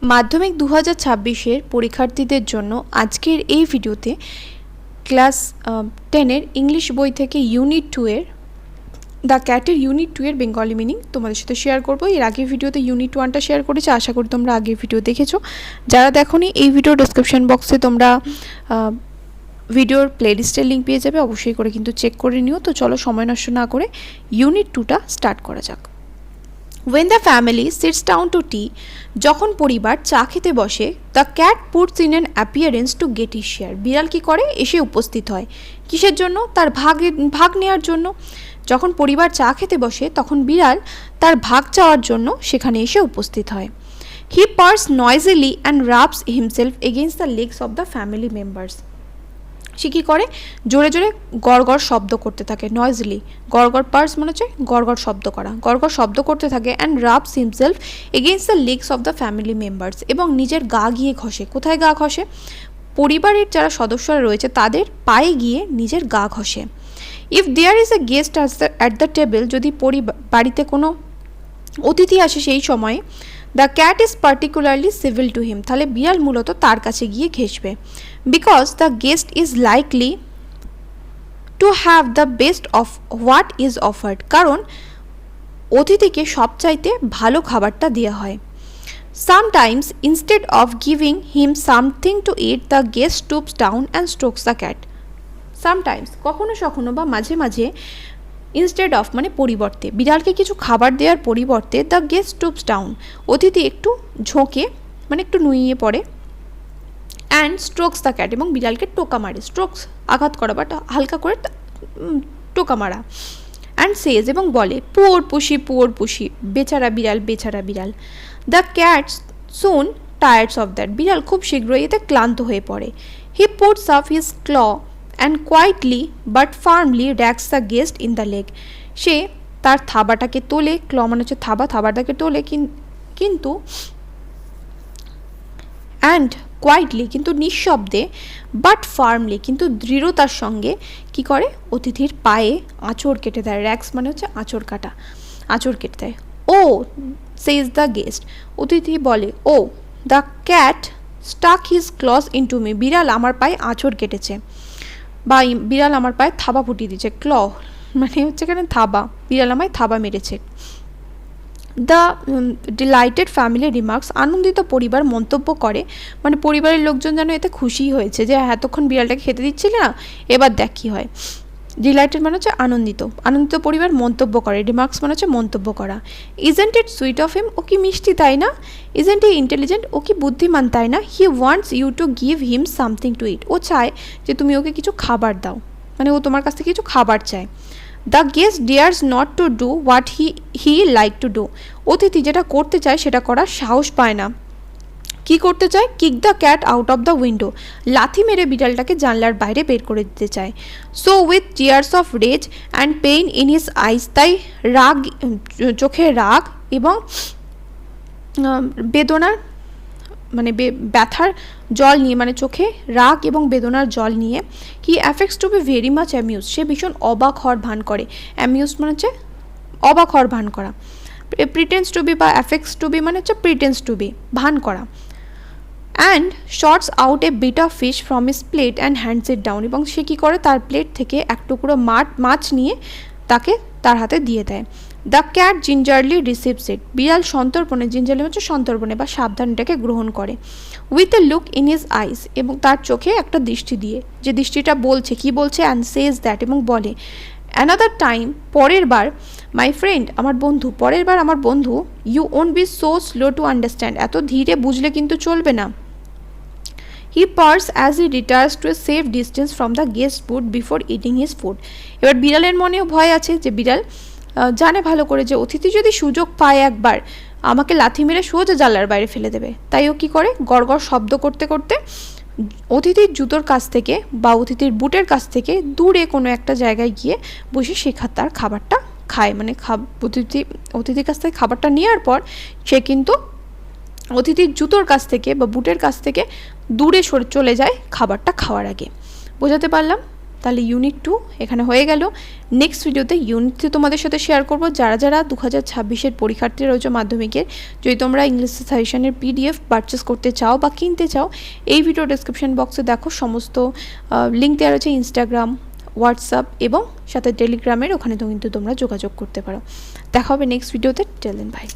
মাধ্যমিক 2026-এর পরীক্ষার্থীদের জন্য আজকের এই ভিডিওতে ক্লাস 10-এর ইংলিশ বই থেকে ইউনিট 2-এর দ্য ক্যাটের ইউনিট 2-এর বেঙ্গলি মিনিং তোমাদের সাথে শেয়ার করব। এর আগের ভিডিওতে ইউনিট 1টা শেয়ার করেছি, আশা করি তোমরা আগের ভিডিও দেখেছো। যারা দেখোনি, এই ভিডিও ডেসক্রিপশন বক্সে তোমরা ভিডিওর প্লেলিস্টের লিঙ্ক পেয়ে যাবে, অবশ্যই করে কিন্তু চেক করে নিও। তো চলো সময় নষ্ট না করে ইউনিট 2টা স্টার্ট করা যাক। When the family sits down to tea, যখন পরিবার চা খেতে বসে, the cat puts in an appearance to get his share. বিড়াল কি করে? এসে উপস্থিত হয়। কিসের জন্য? তার ভাগ নেওয়ার জন্য। যখন পরিবার চা খেতে বসে তখন বিড়াল তার ভাগ চাওয়ার জন্য সেখানে এসে উপস্থিত হয়। He purrs noisily and rubs himself against the legs of the family members. সে কী করে? জোরে জোরে গড়গড় শব্দ করতে থাকে, নয়েজলি। গড়গড় পার্স মনে হচ্ছে গড়গড় শব্দ করা, গড়গড় শব্দ করতে থাকে। And rubs himself against the legs of the family members, এবং নিজের গা গিয়ে ঘষে। কোথায় গা ঘষে? পরিবারের যারা সদস্যরা রয়েছে তাদের পায়ে গিয়ে নিজের গা ঘষে। If there is a guest at the table, যদি বাড়িতে কোনো অতিথি আসে সেই সময়ে, the cat is particularly civil to him, তাহলে বিড়াল মূলত তার কাছে গিয়ে ঘেঁষবে। Because the guest is likely to have the best of what is offered, কারণ অতিথিকে সবচাইতে ভালো খাবারটা দেওয়া হয়। Sometimes instead of giving him something to eat, the guest stoops down and strokes the cat. Sometimes কখনো সখনো বা মাঝে মাঝে, ইনস্টেড অফ মানে পরিবর্তে, বিড়ালকে কিছু খাবার দেওয়ার পরিবর্তে, দ্য গেস্ট স্টুপস ডাউন, অতিথি একটু ঝোঁকে মানে একটু নুইয়ে পড়ে, অ্যান্ড স্ট্রোকস দ্য ক্যাট, এবং বিড়ালকে টোকা মারে। স্ট্রোকস আঘাত করা বা হালকা করে টোকা মারা। অ্যান্ড সেজ, এবং বলে, পুয়োর পুষি, বেচারা বিড়াল, বেচারা বিড়াল। The cat soon tires of that, বিড়াল খুব শীঘ্রই এতে ক্লান্ত হয়ে পড়ে। He puts up his claw and quietly but firmly rakes the guest in the leg, সে তার থাবাটাকে তোলে, ক্ল মানে হচ্ছে থাবাটাকে তোলে, কিন্তু অ্যান্ড কোয়াইটলি কিন্তু নিঃশব্দে, বাট ফার্মলি কিন্তু দৃঢ়তার সঙ্গে কি করে? অতিথির পায়ে আঁচড় কেটে দেয়। র্যাক্স মানে হচ্ছে আঁচড় কাটা, আঁচড় কেটে দেয়। ও সেজ দ্য গেস্ট, অতিথি বলে, oh the cat stuck his claws into me, বিড়াল আমার পায়ে আঁচড় কেটেছে, বা বিড়াল আমার পায়ে থাবা ফুটিয়ে দিয়েছে। ক্ল মানে হচ্ছে এখানে থাবা, বিড়াল আমায় থাবা মেরেছে। দ্য ডিলাইটেড ফ্যামিলি রিমার্কস, আনন্দিত পরিবার মন্তব্য করে, মানে পরিবারের লোকজন যেন এতে খুশি হয়েছে যে এতক্ষণ বিড়ালটাকে খেতে দিচ্ছিল না, এবার দেখ কী হয়। ডিলাইটেড মানে হচ্ছে আনন্দিত, আনন্দিত পরিবার মন্তব্য করে। রিমার্কস মানে হচ্ছে মন্তব্য করা। Isn't it sweet of him, ও কি মিষ্টি তাই না? ইজেন্ট ই ইন্টেলিজেন্ট, ও কি বুদ্ধিমান তাই না? He wants you to give him something to eat, ও চায় যে তুমি ওকে কিছু খাবার দাও, মানে ও তোমার কাছ থেকে কিছু খাবার চায়। The guest dares not to do what he like to do, অতিথি যেটা করতে চায় সেটা করার সাহস পায় না। কি করতে চায়? Kick the cat out of the window, লাথি মেরে বিড়ালটাকে জানলার বাইরে বের করে দিতে চায়। So with tears of rage and pain in his eyes, তাই রাগ, চোখে রাগ এবং বেদনার মানে ব্যথার জল নিয়ে, মানে চোখে রাগ এবং বেদনার জল নিয়ে, he affects to be very much amuse, সে ভীষণ অবাক হওয়ার ভান করে। অ্যামিউজ মানে হচ্ছে অবাক হওয়ার ভান করা। প্রিটেন্স টু বি বা অ্যাফেক্টস টু বি মানে হচ্ছে প্রিটেন্স টু বি, ভান করা। And sorts out a bit of fish from his plate and hands it down, এবং সে কী করে? তার প্লেট থেকে এক টুকরো মাছ নিয়ে তার হাতে দিয়ে দেয়। দ্য ক্যাট জিঞ্জারলি রিসিভস ইট, বিড়াল সন্তর্পণে, জিঞ্জারলি হচ্ছে সন্তর্পণে বা সাবধানটাকে গ্রহণ করে। With a look in his আইস, এবং তার চোখে একটা দৃষ্টি দিয়ে, যে দৃষ্টিটা বলছে, কি বলছে? অ্যান্ড সেজ দ্যাট, এবং বলে, অ্যানাদার টাইম, পরের বার, মাই ফ্রেন্ড, আমার বন্ধু, পরের বার আমার বন্ধু, you won't be so slow to understand, এত ধীরে বুঝলে কিন্তু চলবে না। He purrs as he retires to a safe distance from the guest food before eating his food, এবার বিড়ালের মনেও ভয় আছে, যে বিড়াল জানে ভালো করে যে অতিথি যদি সুযোগ পায় একবার আমাকে লাথি মেরে সোজা জানলার বাইরে ফেলে দেবে, তাই ও কী করে? গড়গড় শব্দ করতে করতে অতিথির জুতোর কাছ থেকে বা অতিথির বুটের কাছ থেকে দূরে কোনো একটা জায়গায় গিয়ে বসে সে তার খাবারটা খায়, মানে অতিথির কাছ থেকে খাবারটা নেওয়ার পর সে কিন্তু অতিথির জুতোর কাছ থেকে বা বুটের কাছ থেকে দূরে চলে যায় খাবারটা খাওয়ার আগে। বোঝাতে পারলাম? তাহলে ইউনিট 2 এখানে হয়ে গেল। নেক্সট ভিডিওতে ইউনিট 3 তোমাদের সাথে শেয়ার করব। যারা যারা 2026-এর পরীক্ষার্থী রয়েছে মাধ্যমিকের, যদি তোমরা ইংলিশ সাজেশনের পিডিএফ পারচেস করতে চাও বা কিনতে চাও, এই ভিডিও ডেসক্রিপশন বক্সে দেখো সমস্ত লিঙ্ক দেওয়া রয়েছে, ইনস্টাগ্রাম, হোয়াটসঅ্যাপ এবং সাথে টেলিগ্রামের, ওখানে তো কিন্তু তোমরা যোগাযোগ করতে পারো। দেখা হবে নেক্সট ভিডিওতে। টেল দেন বাই।